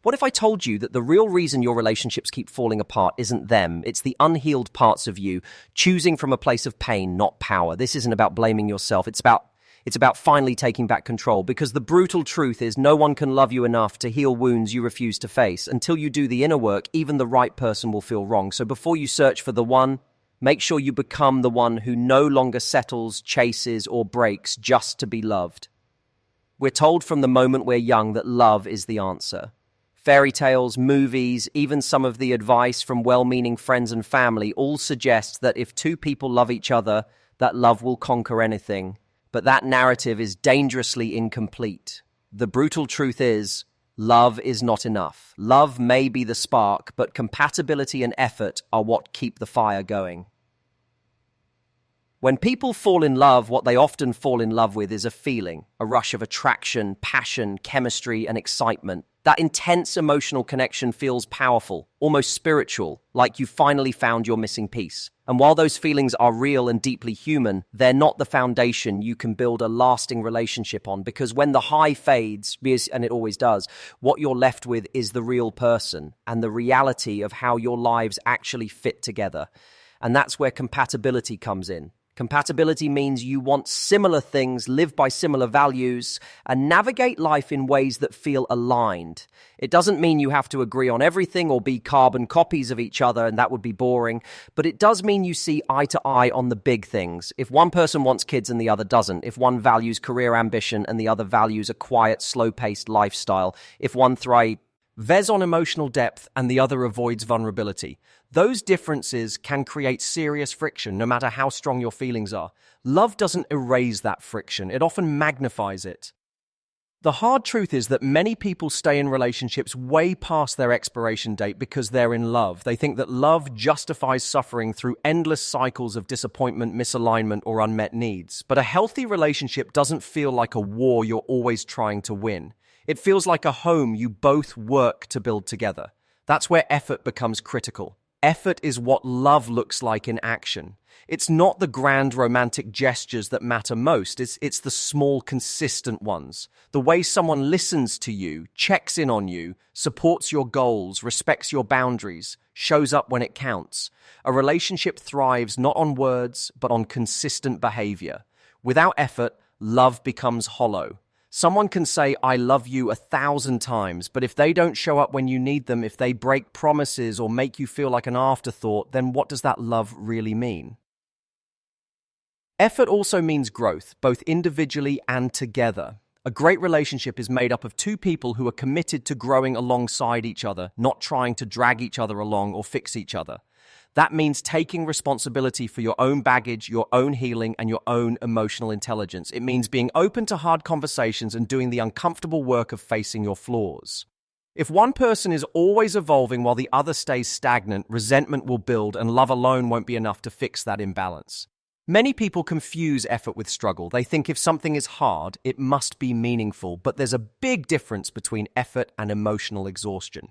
What if I told you that the real reason your relationships keep falling apart isn't them? It's the unhealed parts of you choosing from a place of pain, not power. This isn't about blaming yourself. It's about finally taking back control, because the brutal truth is no one can love you enough to heal wounds you refuse to face. Until you do the inner work, even the right person will feel wrong. So before you search for the one, make sure you become the one who no longer settles, chases, or breaks just to be loved. We're told from the moment we're young that love is the answer. Fairy tales, movies, even some of the advice from well-meaning friends and family all suggest that if two people love each other, that love will conquer anything. But that narrative is dangerously incomplete. The brutal truth is, love is not enough. Love may be the spark, but compatibility and effort are what keep the fire going. When people fall in love, what they often fall in love with is a feeling, a rush of attraction, passion, chemistry, and excitement. That intense emotional connection feels powerful, almost spiritual, like you finally found your missing piece. And while those feelings are real and deeply human, they're not the foundation you can build a lasting relationship on, because when the high fades, and it always does, what you're left with is the real person and the reality of how your lives actually fit together. And that's where compatibility comes in. Compatibility means you want similar things, live by similar values, and navigate life in ways that feel aligned. It doesn't mean you have to agree on everything or be carbon copies of each other, and that would be boring, but it does mean you see eye to eye on the big things. If one person wants kids and the other doesn't, if one values career ambition and the other values a quiet, slow-paced lifestyle, if one thrives on emotional depth and the other avoids vulnerability. Those differences can create serious friction, no matter how strong your feelings are. Love doesn't erase that friction, it often magnifies it. The hard truth is that many people stay in relationships way past their expiration date because they're in love. They think that love justifies suffering through endless cycles of disappointment, misalignment, or unmet needs. But a healthy relationship doesn't feel like a war you're always trying to win. It feels like a home you both work to build together. That's where effort becomes critical. Effort is what love looks like in action. It's not the grand romantic gestures that matter most. It's the small, consistent ones. The way someone listens to you, checks in on you, supports your goals, respects your boundaries, shows up when it counts. A relationship thrives not on words, but on consistent behavior. Without effort, love becomes hollow. Someone can say, "I love you" 1,000 times, but if they don't show up when you need them, if they break promises or make you feel like an afterthought, then what does that love really mean? Effort also means growth, both individually and together. A great relationship is made up of two people who are committed to growing alongside each other, not trying to drag each other along or fix each other. That means taking responsibility for your own baggage, your own healing, and your own emotional intelligence. It means being open to hard conversations and doing the uncomfortable work of facing your flaws. If one person is always evolving while the other stays stagnant, resentment will build, and love alone won't be enough to fix that imbalance. Many people confuse effort with struggle. They think if something is hard, it must be meaningful, but there's a big difference between effort and emotional exhaustion.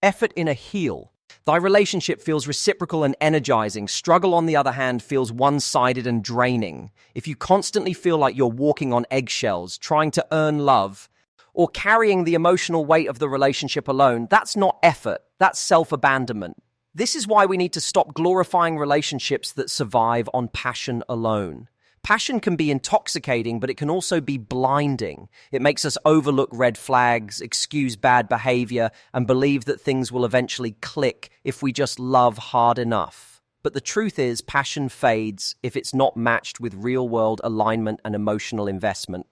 Effort in a heal. Thy relationship feels reciprocal and energizing. Struggle, on the other hand, feels one-sided and draining. If you constantly feel like you're walking on eggshells, trying to earn love, or carrying the emotional weight of the relationship alone, that's not effort, that's self-abandonment. This is why we need to stop glorifying relationships that survive on passion alone. Passion can be intoxicating, but it can also be blinding. It makes us overlook red flags, excuse bad behavior, and believe that things will eventually click if we just love hard enough. But the truth is, passion fades if it's not matched with real-world alignment and emotional investment.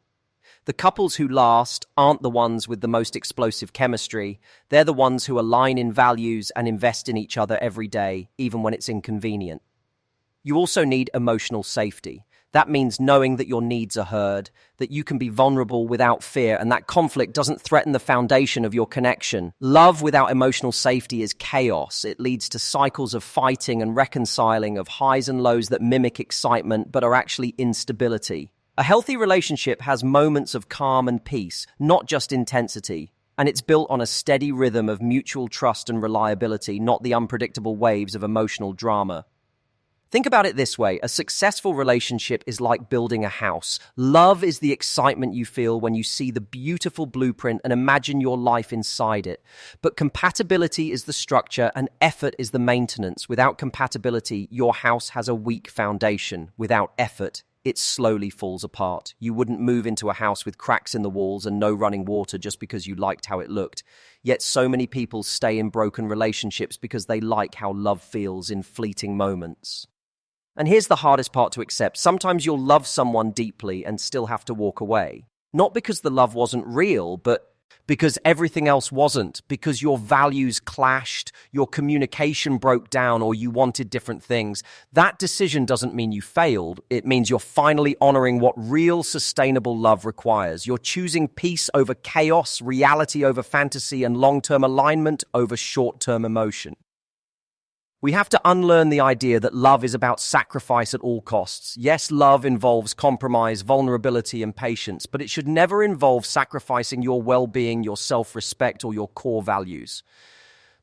The couples who last aren't the ones with the most explosive chemistry. They're the ones who align in values and invest in each other every day, even when it's inconvenient. You also need emotional safety. That means knowing that your needs are heard, that you can be vulnerable without fear, and that conflict doesn't threaten the foundation of your connection. Love without emotional safety is chaos. It leads to cycles of fighting and reconciling, of highs and lows that mimic excitement but are actually instability. A healthy relationship has moments of calm and peace, not just intensity, and it's built on a steady rhythm of mutual trust and reliability, not the unpredictable waves of emotional drama. Think about it this way. A successful relationship is like building a house. Love is the excitement you feel when you see the beautiful blueprint and imagine your life inside it. But compatibility is the structure and effort is the maintenance. Without compatibility, your house has a weak foundation. Without effort, it slowly falls apart. You wouldn't move into a house with cracks in the walls and no running water just because you liked how it looked. Yet so many people stay in broken relationships because they like how love feels in fleeting moments. And here's the hardest part to accept. Sometimes you'll love someone deeply and still have to walk away. Not because the love wasn't real, but because everything else wasn't. Because your values clashed, your communication broke down, or you wanted different things. That decision doesn't mean you failed. It means you're finally honoring what real, sustainable love requires. You're choosing peace over chaos, reality over fantasy, and long-term alignment over short-term emotion. We have to unlearn the idea that love is about sacrifice at all costs. Yes, love involves compromise, vulnerability, and patience, but it should never involve sacrificing your well-being, your self-respect, or your core values.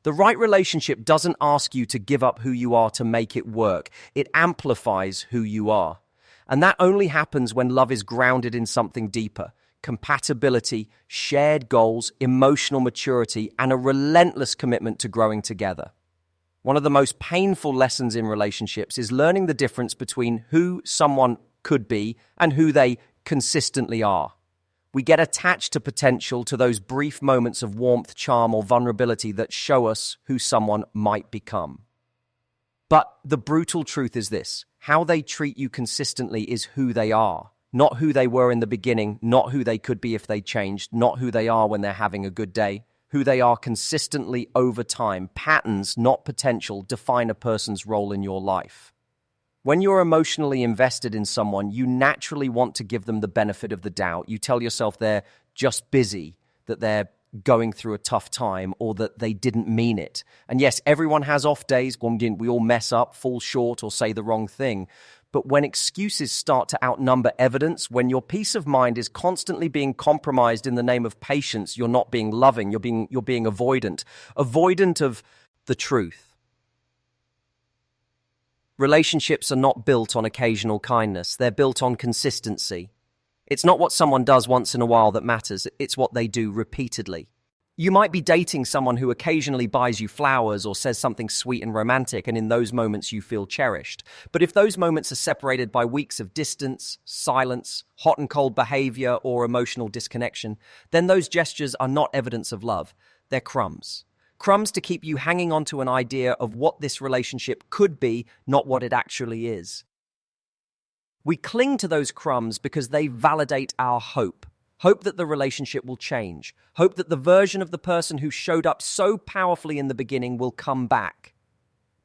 The right relationship doesn't ask you to give up who you are to make it work. It amplifies who you are. And that only happens when love is grounded in something deeper. Compatibility, shared goals, emotional maturity, and a relentless commitment to growing together. One of the most painful lessons in relationships is learning the difference between who someone could be and who they consistently are. We get attached to potential, to those brief moments of warmth, charm, or vulnerability that show us who someone might become. But the brutal truth is this: how they treat you consistently is who they are, not who they were in the beginning, not who they could be if they changed, not who they are when they're having a good day. Who they are consistently over time. Patterns, not potential, define a person's role in your life. When you're emotionally invested in someone, you naturally want to give them the benefit of the doubt. You tell yourself they're just busy, that they're going through a tough time, or that they didn't mean it. And yes, everyone has off days when we all mess up, fall short, or say the wrong thing. But when excuses start to outnumber evidence, when your peace of mind is constantly being compromised in the name of patience, you're not being loving, you're being avoidant of the truth. Relationships are not built on occasional kindness, they're built on consistency. It's not what someone does once in a while that matters, it's what they do repeatedly. You might be dating someone who occasionally buys you flowers or says something sweet and romantic, and in those moments you feel cherished. But if those moments are separated by weeks of distance, silence, hot and cold behavior, or emotional disconnection, then those gestures are not evidence of love. They're crumbs. Crumbs to keep you hanging on to an idea of what this relationship could be, not what it actually is. We cling to those crumbs because they validate our hope. Hope that the relationship will change. Hope that the version of the person who showed up so powerfully in the beginning will come back.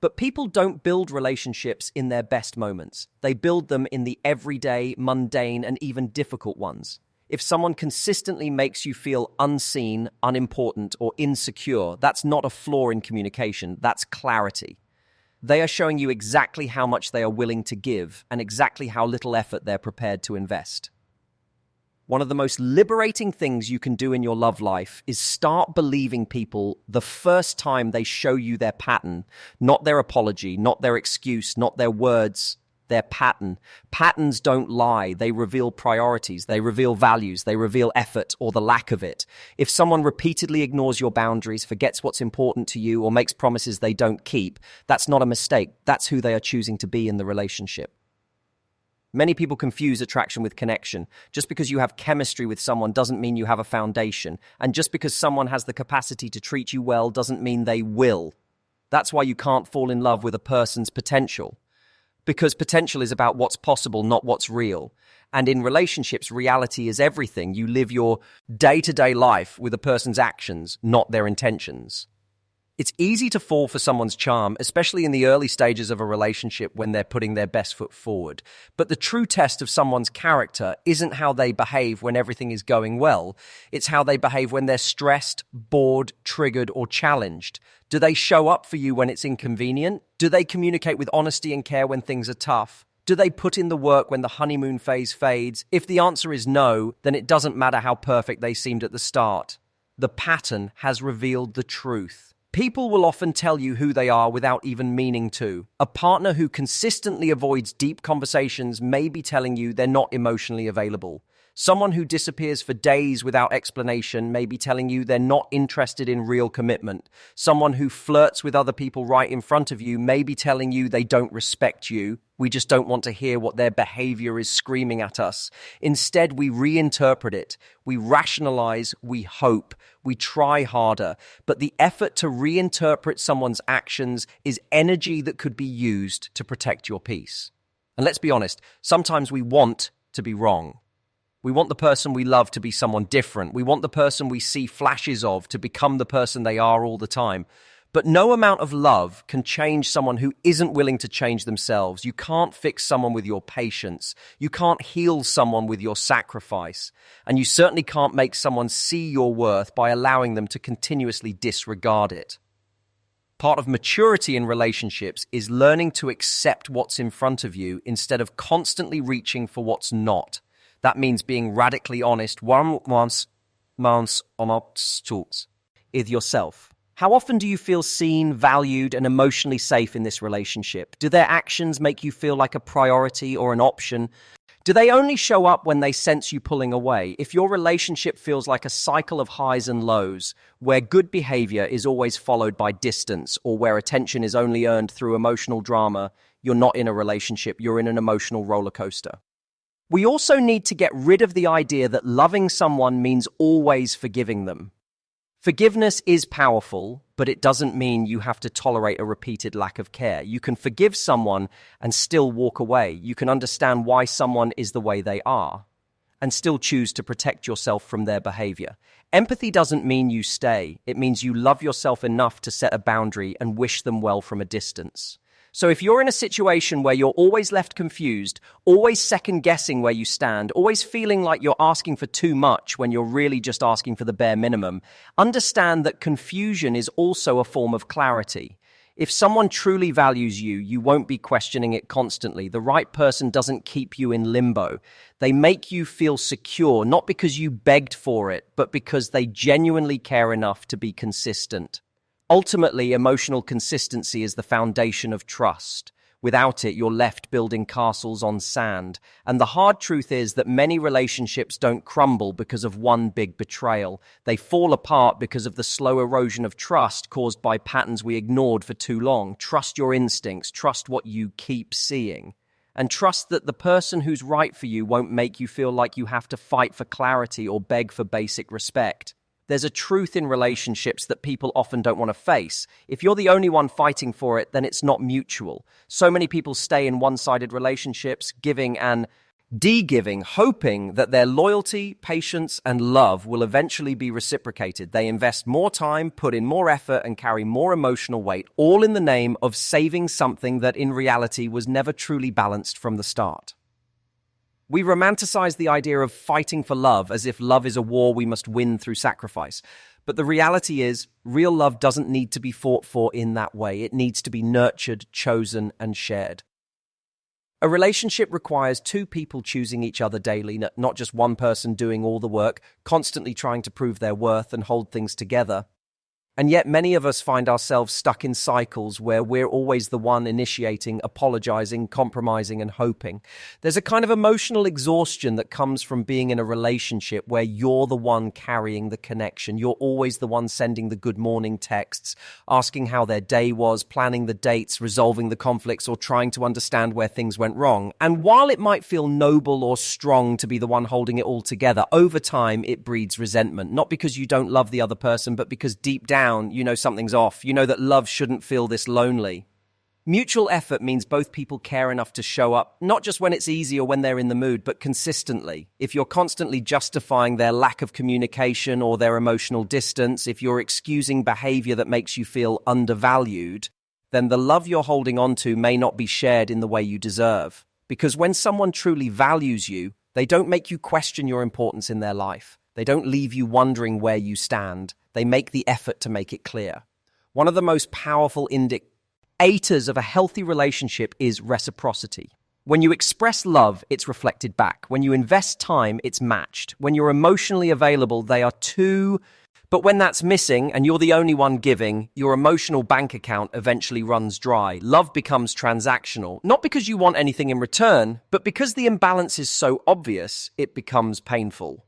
But people don't build relationships in their best moments. They build them in the everyday, mundane, and even difficult ones. If someone consistently makes you feel unseen, unimportant, or insecure, that's not a flaw in communication, that's clarity. They are showing you exactly how much they are willing to give and exactly how little effort they're prepared to invest. One of the most liberating things you can do in your love life is start believing people the first time they show you their pattern, not their apology, not their excuse, not their words, their pattern. Patterns don't lie. They reveal priorities. They reveal values. They reveal effort or the lack of it. If someone repeatedly ignores your boundaries, forgets what's important to you, or makes promises they don't keep, that's not a mistake. That's who they are choosing to be in the relationship. Many people confuse attraction with connection. Just because you have chemistry with someone doesn't mean you have a foundation. And just because someone has the capacity to treat you well doesn't mean they will. That's why you can't fall in love with a person's potential. Because potential is about what's possible, not what's real. And in relationships, reality is everything. You live your day-to-day life with a person's actions, not their intentions. It's easy to fall for someone's charm, especially in the early stages of a relationship when they're putting their best foot forward. But the true test of someone's character isn't how they behave when everything is going well. It's how they behave when they're stressed, bored, triggered, or challenged. Do they show up for you when it's inconvenient? Do they communicate with honesty and care when things are tough? Do they put in the work when the honeymoon phase fades? If the answer is no, then it doesn't matter how perfect they seemed at the start. The pattern has revealed the truth. People will often tell you who they are without even meaning to. A partner who consistently avoids deep conversations may be telling you they're not emotionally available. Someone who disappears for days without explanation may be telling you they're not interested in real commitment. Someone who flirts with other people right in front of you may be telling you they don't respect you. We just don't want to hear what their behavior is screaming at us. Instead, we reinterpret it. We rationalize, we hope, we try harder. But the effort to reinterpret someone's actions is energy that could be used to protect your peace. And let's be honest, sometimes we want to be wrong. We want the person we love to be someone different. We want the person we see flashes of to become the person they are all the time. But no amount of love can change someone who isn't willing to change themselves. You can't fix someone with your patience. You can't heal someone with your sacrifice. And you certainly can't make someone see your worth by allowing them to continuously disregard it. Part of maturity in relationships is learning to accept what's in front of you instead of constantly reaching for what's not. That means being radically honest with yourself. How often do you feel seen, valued, and emotionally safe in this relationship? Do their actions make you feel like a priority or an option? Do they only show up when they sense you pulling away? If your relationship feels like a cycle of highs and lows, where good behavior is always followed by distance, or where attention is only earned through emotional drama, you're not in a relationship, you're in an emotional roller coaster. We also need to get rid of the idea that loving someone means always forgiving them. Forgiveness is powerful, but it doesn't mean you have to tolerate a repeated lack of care. You can forgive someone and still walk away. You can understand why someone is the way they are and still choose to protect yourself from their behavior. Empathy doesn't mean you stay. It means you love yourself enough to set a boundary and wish them well from a distance. So if you're in a situation where you're always left confused, always second-guessing where you stand, always feeling like you're asking for too much when you're really just asking for the bare minimum, understand that confusion is also a form of clarity. If someone truly values you, you won't be questioning it constantly. The right person doesn't keep you in limbo. They make you feel secure, not because you begged for it, but because they genuinely care enough to be consistent. Ultimately, emotional consistency is the foundation of trust. Without it, you're left building castles on sand. And the hard truth is that many relationships don't crumble because of one big betrayal. They fall apart because of the slow erosion of trust caused by patterns we ignored for too long. Trust your instincts. Trust what you keep seeing. And trust that the person who's right for you won't make you feel like you have to fight for clarity or beg for basic respect. There's a truth in relationships that people often don't want to face. If you're the only one fighting for it, then it's not mutual. So many people stay in one-sided relationships, giving and de-giving, hoping that their loyalty, patience, and love will eventually be reciprocated. They invest more time, put in more effort, and carry more emotional weight, all in the name of saving something that in reality was never truly balanced from the start. We romanticize the idea of fighting for love as if love is a war we must win through sacrifice. But the reality is, real love doesn't need to be fought for in that way. It needs to be nurtured, chosen, and shared. A relationship requires two people choosing each other daily, not just one person doing all the work, constantly trying to prove their worth and hold things together. And yet many of us find ourselves stuck in cycles where we're always the one initiating, apologizing, compromising, and hoping. There's a kind of emotional exhaustion that comes from being in a relationship where you're the one carrying the connection. You're always the one sending the good morning texts, asking how their day was, planning the dates, resolving the conflicts, or trying to understand where things went wrong. And while it might feel noble or strong to be the one holding it all together, over time it breeds resentment. Not because you don't love the other person, but because deep down, you know something's off. You know that love shouldn't feel this lonely. Mutual effort means both people care enough to show up, not just when it's easy or when they're in the mood, but consistently. If you're constantly justifying their lack of communication or their emotional distance, if you're excusing behavior that makes you feel undervalued, then the love you're holding on to may not be shared in the way you deserve. Because when someone truly values you, they don't make you question your importance in their life. They don't leave you wondering where you stand. They make the effort to make it clear. One of the most powerful indicators of a healthy relationship is reciprocity. When you express love, it's reflected back. When you invest time, it's matched. When you're emotionally available, they are too. But when that's missing and you're the only one giving, your emotional bank account eventually runs dry. Love becomes transactional, not because you want anything in return, but because the imbalance is so obvious, it becomes painful.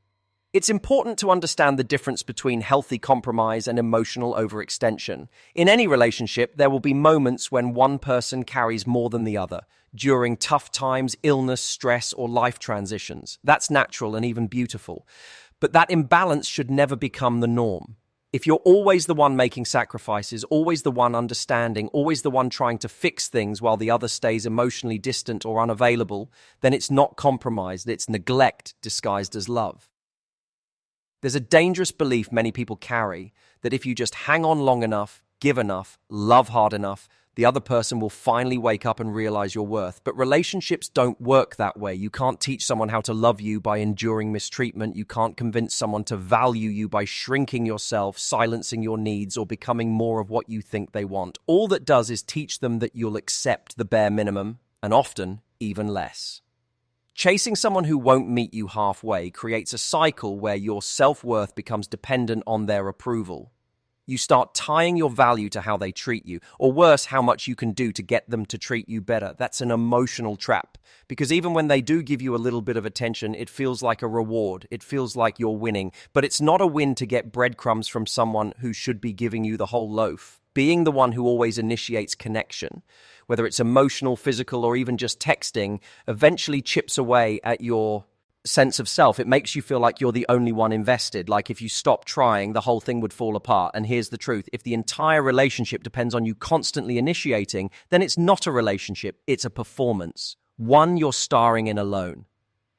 It's important to understand the difference between healthy compromise and emotional overextension. In any relationship, there will be moments when one person carries more than the other, during tough times, illness, stress, or life transitions. That's natural and even beautiful. But that imbalance should never become the norm. If you're always the one making sacrifices, always the one understanding, always the one trying to fix things while the other stays emotionally distant or unavailable, then it's not compromise, it's neglect disguised as love. There's a dangerous belief many people carry that if you just hang on long enough, give enough, love hard enough, the other person will finally wake up and realize your worth. But relationships don't work that way. You can't teach someone how to love you by enduring mistreatment. You can't convince someone to value you by shrinking yourself, silencing your needs, or becoming more of what you think they want. All that does is teach them that you'll accept the bare minimum, and often even less. Chasing someone who won't meet you halfway creates a cycle where your self-worth becomes dependent on their approval. You start tying your value to how they treat you, or worse, how much you can do to get them to treat you better. That's an emotional trap, because even when they do give you a little bit of attention, it feels like a reward. It feels like you're winning, but it's not a win to get breadcrumbs from someone who should be giving you the whole loaf. Being the one who always initiates connection, whether it's emotional, physical, or even just texting, eventually chips away at your sense of self. It makes you feel like you're the only one invested. Like if you stop trying, the whole thing would fall apart. And here's the truth. If the entire relationship depends on you constantly initiating, then it's not a relationship. It's a performance. One you're starring in alone.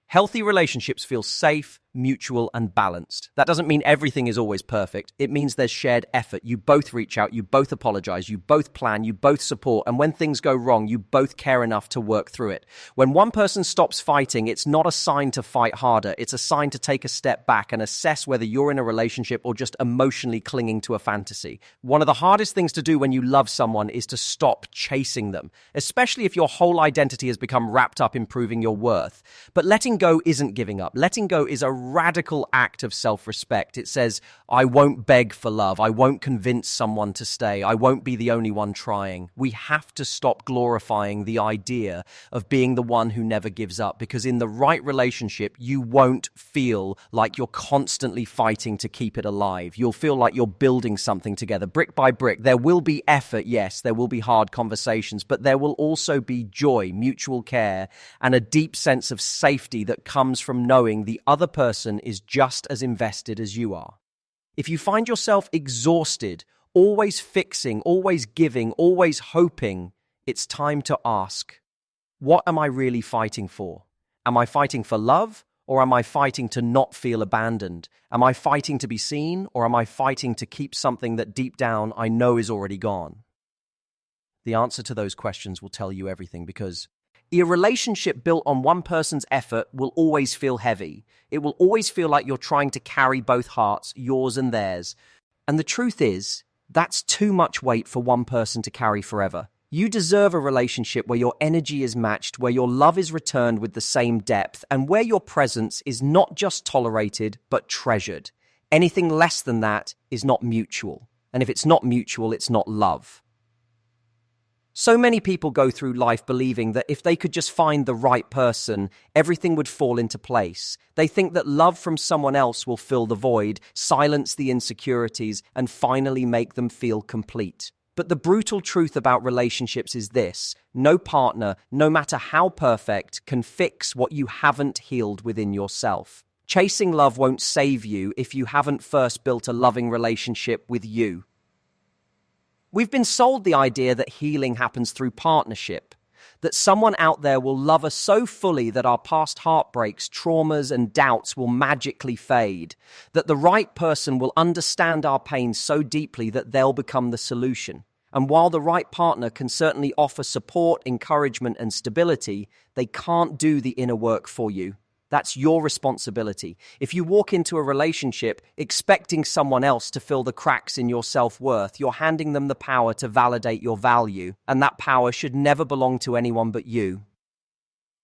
Healthy relationships feel safe, mutual, and balanced. That doesn't mean everything is always perfect. It means there's shared effort. You both reach out, you both apologize, you both plan, you both support, and when things go wrong, you both care enough to work through it. When one person stops fighting, it's not a sign to fight harder. It's a sign to take a step back and assess whether you're in a relationship or just emotionally clinging to a fantasy. One of the hardest things to do when you love someone is to stop chasing them, especially if your whole identity has become wrapped up in proving your worth. But letting go isn't giving up. Letting go is a radical act of self-respect. It says, I won't beg for love. I won't convince someone to stay. I won't be the only one trying. We have to stop glorifying the idea of being the one who never gives up, because in the right relationship, you won't feel like you're constantly fighting to keep it alive. You'll feel like you're building something together, brick by brick. There will be effort, yes. There will be hard conversations, but there will also be joy, mutual care, and a deep sense of safety that comes from knowing the other person is just as invested as you are. If you find yourself exhausted, always fixing, always giving, always hoping, it's time to ask, what am I really fighting for? Am I fighting for love, or am I fighting to not feel abandoned? Am I fighting to be seen, or am I fighting to keep something that deep down I know is already gone? The answer to those questions will tell you everything, because a relationship built on one person's effort will always feel heavy. It will always feel like you're trying to carry both hearts, yours and theirs. And the truth is, that's too much weight for one person to carry forever. You deserve a relationship where your energy is matched, where your love is returned with the same depth, and where your presence is not just tolerated, but treasured. Anything less than that is not mutual. And if it's not mutual, it's not love. So many people go through life believing that if they could just find the right person, everything would fall into place. They think that love from someone else will fill the void, silence the insecurities, and finally make them feel complete. But the brutal truth about relationships is this: no partner, no matter how perfect, can fix what you haven't healed within yourself. Chasing love won't save you if you haven't first built a loving relationship with you. We've been sold the idea that healing happens through partnership, that someone out there will love us so fully that our past heartbreaks, traumas, and doubts will magically fade, that the right person will understand our pain so deeply that they'll become the solution. And while the right partner can certainly offer support, encouragement, and stability, they can't do the inner work for you. That's your responsibility. If you walk into a relationship expecting someone else to fill the cracks in your self-worth, you're handing them the power to validate your value, and that power should never belong to anyone but you.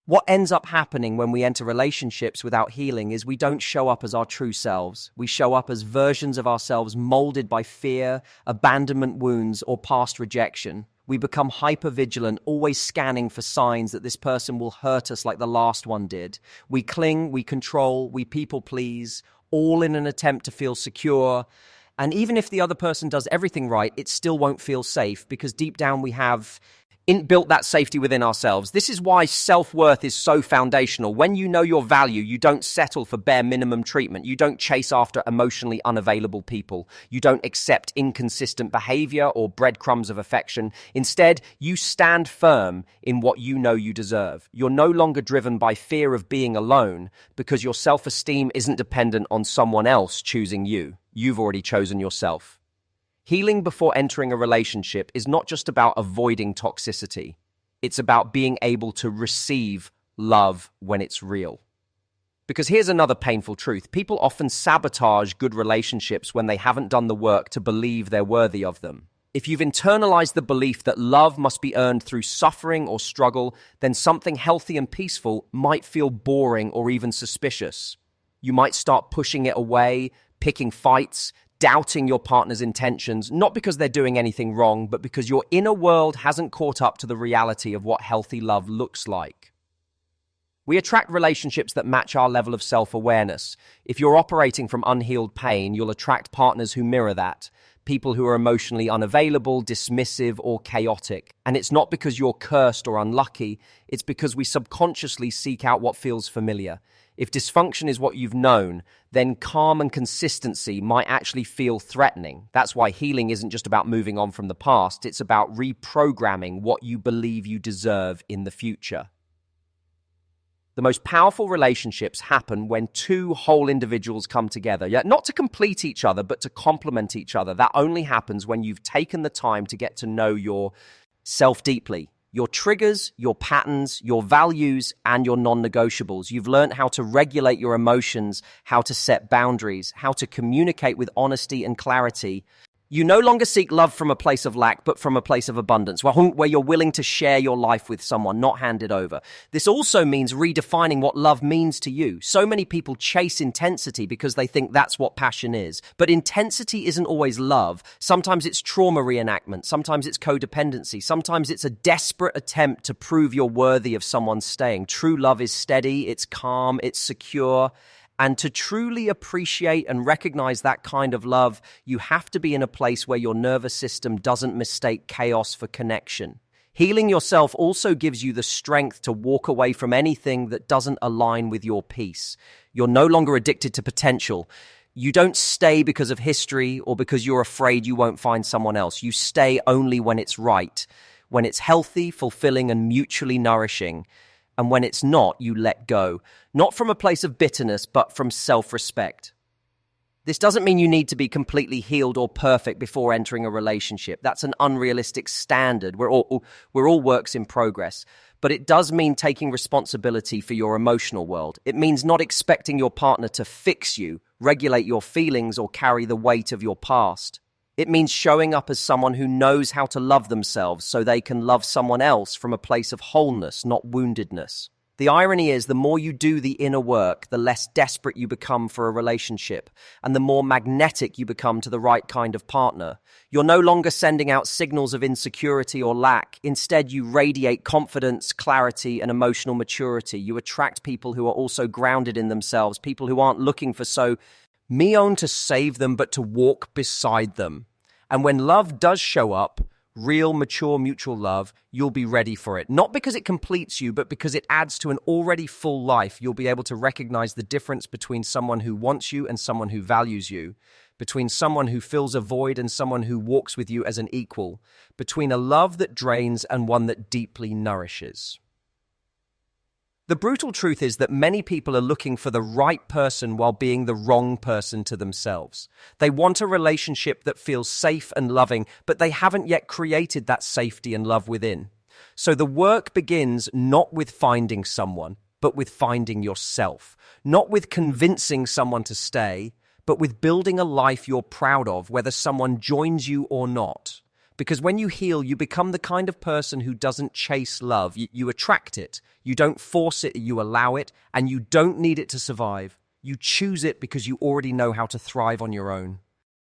What ends up happening when we enter relationships without healing is we don't show up as our true selves. We show up as versions of ourselves molded by fear, abandonment wounds, or past rejection. We become hypervigilant, always scanning for signs that this person will hurt us like the last one did. We cling, we control, we people please, all in an attempt to feel secure. And even if the other person does everything right, it still won't feel safe because deep down we have built that safety within ourselves. This is why self-worth is so foundational. When you know your value, you don't settle for bare minimum treatment. You don't chase after emotionally unavailable people. You don't accept inconsistent behavior or breadcrumbs of affection. Instead, you stand firm in what you know you deserve. You're no longer driven by fear of being alone because your self-esteem isn't dependent on someone else choosing you. You've already chosen yourself. Healing before entering a relationship is not just about avoiding toxicity. It's about being able to receive love when it's real. Because here's another painful truth. People often sabotage good relationships when they haven't done the work to believe they're worthy of them. If you've internalized the belief that love must be earned through suffering or struggle, then something healthy and peaceful might feel boring or even suspicious. You might start pushing it away, picking fights, doubting your partner's intentions, not because they're doing anything wrong, but because your inner world hasn't caught up to the reality of what healthy love looks like. We attract relationships that match our level of self-awareness. If you're operating from unhealed pain, you'll attract partners who mirror that. People who are emotionally unavailable, dismissive, or chaotic. And it's not because you're cursed or unlucky, it's because we subconsciously seek out what feels familiar. If dysfunction is what you've known, then calm and consistency might actually feel threatening. That's why healing isn't just about moving on from the past, it's about reprogramming what you believe you deserve in the future. The most powerful relationships happen when two whole individuals come together. Yeah, not to complete each other, but to complement each other. That only happens when you've taken the time to get to know yourself deeply. Your triggers, your patterns, your values, and your non-negotiables. You've learned how to regulate your emotions, how to set boundaries, how to communicate with honesty and clarity. You no longer seek love from a place of lack, but from a place of abundance, where you're willing to share your life with someone, not hand it over. This also means redefining what love means to you. So many people chase intensity because they think that's what passion is. But intensity isn't always love. Sometimes it's trauma reenactment. Sometimes it's codependency. Sometimes it's a desperate attempt to prove you're worthy of someone staying. True love is steady, it's calm, it's secure. And to truly appreciate and recognize that kind of love, you have to be in a place where your nervous system doesn't mistake chaos for connection. Healing yourself also gives you the strength to walk away from anything that doesn't align with your peace. You're no longer addicted to potential. You don't stay because of history or because you're afraid you won't find someone else. You stay only when it's right, when it's healthy, fulfilling, and mutually nourishing. And when it's not, you let go. Not from a place of bitterness, but from self-respect. This doesn't mean you need to be completely healed or perfect before entering a relationship. That's an unrealistic standard. We're all works in progress. But it does mean taking responsibility for your emotional world. It means not expecting your partner to fix you, regulate your feelings, or carry the weight of your past. It means showing up as someone who knows how to love themselves so they can love someone else from a place of wholeness, not woundedness. The irony is, the more you do the inner work, the less desperate you become for a relationship, and the more magnetic you become to the right kind of partner. You're no longer sending out signals of insecurity or lack. Instead, you radiate confidence, clarity, and emotional maturity. You attract people who are also grounded in themselves, people who aren't looking for me-own to save them, but to walk beside them. And when love does show up, real, mature, mutual love, you'll be ready for it. Not because it completes you, but because it adds to an already full life. You'll be able to recognize the difference between someone who wants you and someone who values you, between someone who fills a void and someone who walks with you as an equal, between a love that drains and one that deeply nourishes. The brutal truth is that many people are looking for the right person while being the wrong person to themselves. They want a relationship that feels safe and loving, but they haven't yet created that safety and love within. So the work begins not with finding someone, but with finding yourself. Not with convincing someone to stay, but with building a life you're proud of, whether someone joins you or not. Because when you heal, you become the kind of person who doesn't chase love. You attract it. You don't force it, you allow it, and you don't need it to survive. You choose it because you already know how to thrive on your own.